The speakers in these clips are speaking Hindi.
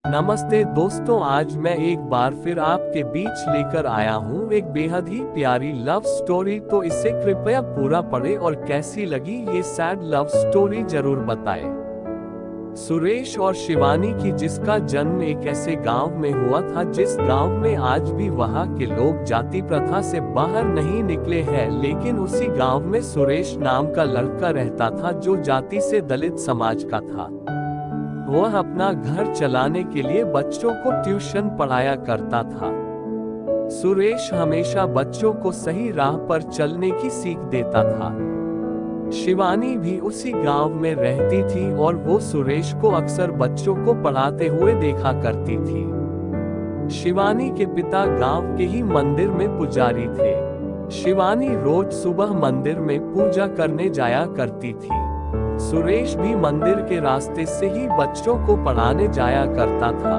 नमस्ते दोस्तों, आज मैं एक बार फिर आपके बीच लेकर आया हूँ एक बेहद ही प्यारी लव स्टोरी। तो इसे कृपया पूरा पढ़ें और कैसी लगी ये सैड लव स्टोरी जरूर बताएं। सुरेश और शिवानी की, जिसका जन्म एक ऐसे गांव में हुआ था जिस गांव में आज भी वहां के लोग जाति प्रथा से बाहर नहीं निकले हैं, लेकिन उसी गांव में सुरेश नाम का लड़का रहता था जो जाति से दलित समाज का था। वह अपना घर चलाने के लिए बच्चों को ट्यूशन पढ़ाया करता था। सुरेश हमेशा बच्चों को सही राह पर चलने की सीख देता था। शिवानी भी उसी गांव में रहती थी और वो सुरेश को अक्सर बच्चों को पढ़ाते हुए देखा करती थी। शिवानी के पिता गांव के ही मंदिर में पुजारी थे। शिवानी रोज सुबह मंदिर में पूजा करने जाया करती थी। सुरेश भी मंदिर के रास्ते से ही बच्चों को पढ़ाने जाया करता था।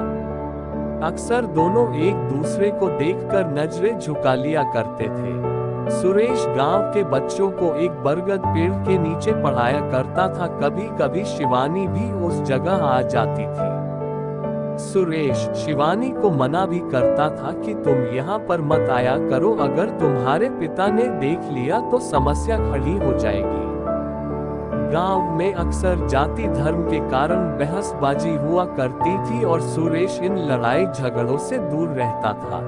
अक्सर दोनों एक दूसरे को देखकर नजरें झुका लिया करते थे। सुरेश गांव के बच्चों को एक बरगद पेड़ के नीचे पढ़ाया करता था। कभी कभी शिवानी भी उस जगह आ जाती थी। सुरेश शिवानी को मना भी करता था कि तुम यहाँ पर मत आया करो, अगर तुम्हारे पिता ने देख लिया तो समस्या खड़ी हो जाएगी। गांव में अक्सर जाति धर्म के कारण बहसबाजी हुआ करती थी और सुरेश इन लड़ाई झगड़ों से दूर रहता था।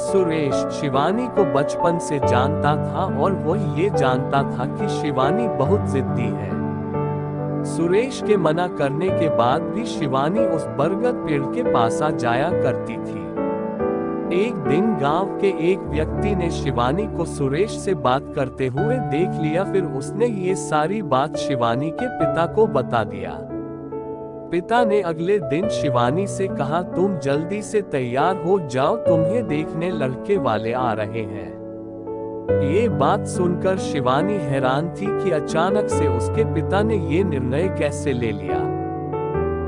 सुरेश शिवानी को बचपन से जानता था और वह ये जानता था कि शिवानी बहुत जिद्दी है। सुरेश के मना करने के बाद भी शिवानी उस बरगद पेड़ के पास आ जाया करती थी। एक दिन गांव के एक व्यक्ति ने शिवानी को सुरेश से बात करते हुए देख लिया। फिर उसने ये सारी बात शिवानी के पिता को बता दिया। पिता ने अगले दिन शिवानी से कहा, तुम जल्दी से तैयार हो जाओ, तुम्हें देखने लड़के वाले आ रहे हैं। ये बात सुनकर शिवानी हैरान थी कि अचानक से उसके पिता ने ये निर्णय कैसे ले लिया।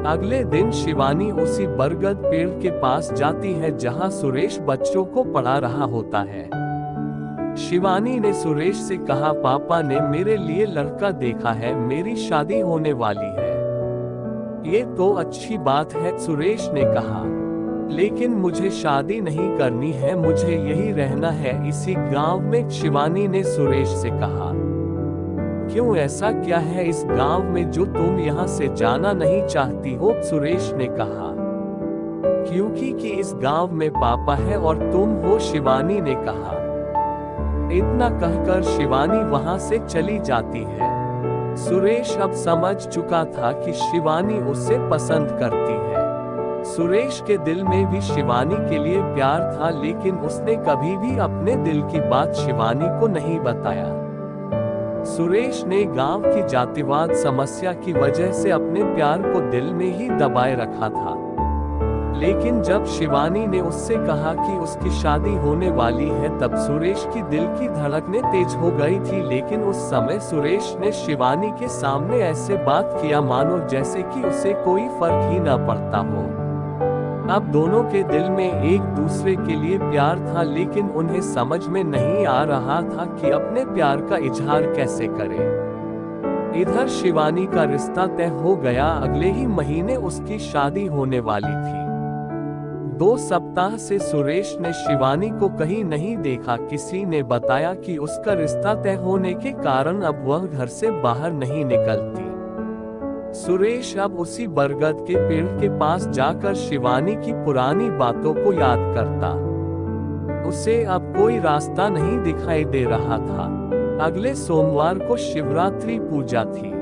अगले दिन शिवानी उसी बरगद पेड़ के पास जाती है जहां सुरेश बच्चों को पढ़ा रहा होता है। शिवानी ने सुरेश से कहा, पापा ने मेरे लिए लड़का देखा है, मेरी शादी होने वाली है। ये तो अच्छी बात है, सुरेश ने कहा, लेकिन मुझे शादी नहीं करनी है, मुझे यही रहना है इसी गांव में। शिवानी ने सुरेश से कहा, क्यों, ऐसा क्या है इस गांव में जो तुम यहाँ से जाना नहीं चाहती हो? सुरेश ने कहा, क्योंकि कि इस गांव में पापा है और तुम हो, शिवानी ने कहा। इतना कहकर शिवानी वहां से चली जाती है। सुरेश अब समझ चुका था कि शिवानी उसे पसंद करती है। सुरेश के दिल में भी शिवानी के लिए प्यार था, लेकिन उसने कभी भी अपने दिल की बात शिवानी को नहीं बताया। सुरेश ने गांव की जातिवाद समस्या की वजह से अपने प्यार को दिल में ही दबाए रखा था। लेकिन जब शिवानी ने उससे कहा कि उसकी शादी होने वाली है, तब सुरेश की दिल की धड़कनें तेज हो गई थी। लेकिन उस समय सुरेश ने शिवानी के सामने ऐसे बात किया मानो जैसे कि उसे कोई फर्क ही न पड़ता हो। अब दोनों के दिल में एक दूसरे के लिए प्यार था, लेकिन उन्हें समझ में नहीं आ रहा था कि अपने प्यार का इजहार कैसे करें। इधर शिवानी का रिश्ता तय हो गया। अगले ही महीने उसकी शादी होने वाली थी। 2 सप्ताह से सुरेश ने शिवानी को कहीं नहीं देखा। किसी ने बताया कि उसका रिश्ता तय होने के कारण अब वह घर से बाहर नहीं निकलती। सुरेश अब उसी बरगद के पेड़ के पास जाकर शिवानी की पुरानी बातों को याद करता। उसे अब कोई रास्ता नहीं दिखाई दे रहा था। अगले सोमवार को शिवरात्रि पूजा थी।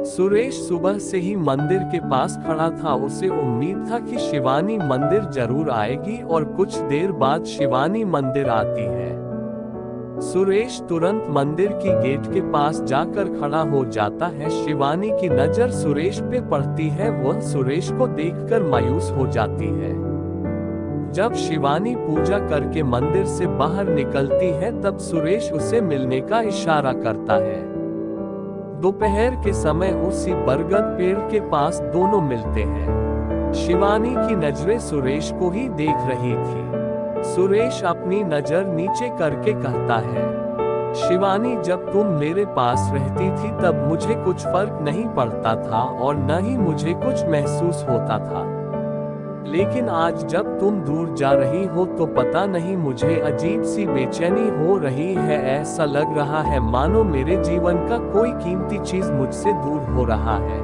सुरेश सुबह से ही मंदिर के पास खड़ा था। उसे उम्मीद था कि शिवानी मंदिर जरूर आएगी और कुछ देर बाद शिवानी मंदिर आती है। सुरेश तुरंत मंदिर की गेट के पास जाकर खड़ा हो जाता है। शिवानी की नजर सुरेश पे पड़ती है। वह सुरेश को देखकर मायूस हो जाती है। जब शिवानी पूजा करके मंदिर से बाहर निकलती है, तब सुरेश उसे मिलने का इशारा करता है। दोपहर के समय उसी बरगद पेड़ के पास दोनों मिलते हैं। शिवानी की नजरें सुरेश को ही देख रही थी। सुरेश अपनी नजर नीचे करके कहता है, शिवानी, जब तुम मेरे पास रहती थी तब मुझे कुछ फर्क नहीं पड़ता था और न ही मुझे कुछ महसूस होता था। लेकिन आज जब तुम दूर जा रही हो तो पता नहीं मुझे अजीब सी बेचैनी हो रही है। ऐसा लग रहा है मानो मेरे जीवन का कोई कीमती चीज मुझसे दूर हो रहा है।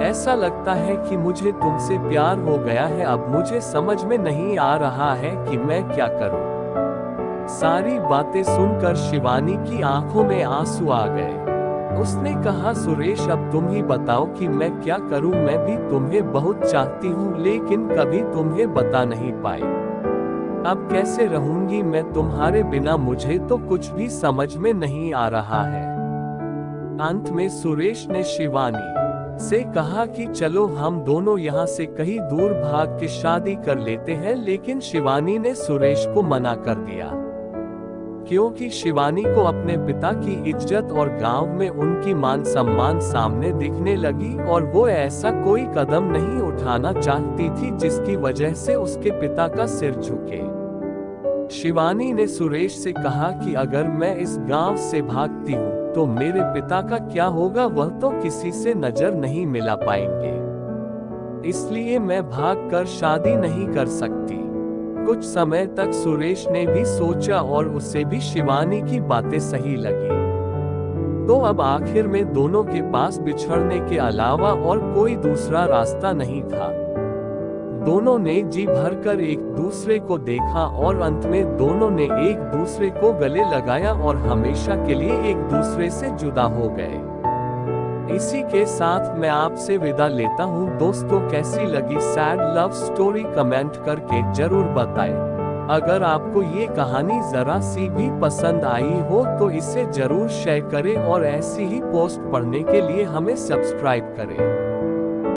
ऐसा लगता है कि मुझे तुमसे प्यार हो गया है। अब मुझे समझ में नहीं आ रहा है कि मैं क्या करूं। सारी बातें सुनकर शिवानी की आंखों में आंसू आ गए। उसने कहा, सुरेश अब तुम ही बताओ कि मैं क्या करूं। मैं भी तुम्हें बहुत चाहती हूं लेकिन कभी तुम्हें बता नहीं पाई। अब कैसे रहूंगी मैं तुम्हारे बिना, मुझे तो कुछ भी समझ में नहीं आ रहा है। अंत में सुरेश ने शिवानी से कहा कि चलो हम दोनों यहाँ से कहीं दूर भाग के शादी कर लेते हैं, लेकिन शिवानी ने सुरेश को मना कर दिया क्योंकि शिवानी को अपने पिता की इज्जत और गांव में उनकी मान सम्मान सामने दिखने लगी और वो ऐसा कोई कदम नहीं उठाना चाहती थी जिसकी वजह से उसके पिता का सिर झुके। शिवानी ने सुरेश से कहा कि अगर मैं इस गांव से भागती हूँ तो मेरे पिता का क्या होगा, वह तो किसी से नजर नहीं मिला पाएंगे, इसलिए मैं भागकर शादी नहीं कर सकती। कुछ समय तक सुरेश ने भी सोचा और उसे भी शिवानी की बातें सही लगी। तो अब आखिर में दोनों के पास बिछड़ने के अलावा और कोई दूसरा रास्ता नहीं था। दोनों ने जी भरकर एक दूसरे को देखा और अंत में दोनों ने एक दूसरे को गले लगाया और हमेशा के लिए एक दूसरे से जुदा हो गए। इसी के साथ मैं आपसे विदा लेता हूँ। दोस्तों, कैसी लगी सैड लव स्टोरी कमेंट करके जरूर बताएं। अगर आपको ये कहानी जरा सी भी पसंद आई हो तो इसे जरूर शेयर करें और ऐसी ही पोस्ट पढ़ने के लिए हमें सब्सक्राइब करें।